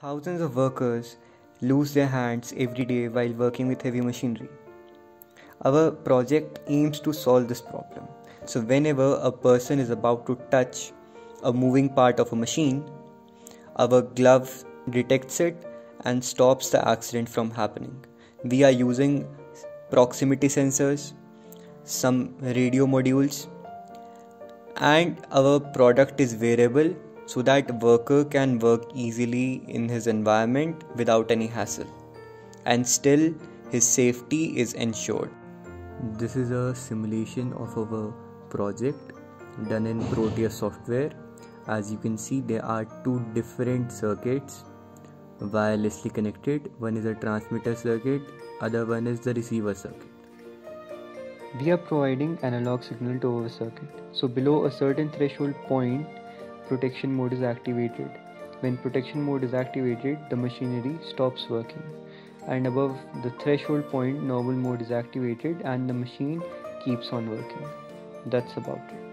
Thousands of workers lose their hands every day while working with heavy machinery. Our project aims to solve this problem. So, whenever a person is about to touch a moving part of a machine, our glove detects it and stops the accident from happening. We are using proximity sensors, some radio modules, and our product is wearable so that worker can work easily in his environment without any hassle, and still his safety is ensured. This is a simulation of our project done in Proteus software. As you can see, there are two different circuits wirelessly connected. One is a transmitter circuit, other one is the receiver circuit. We are providing analog signal to our circuit. So below a certain threshold point, protection mode is activated. When protection mode is activated, the machinery stops working. And above the threshold point, normal mode is activated and the machine keeps on working. That's about it.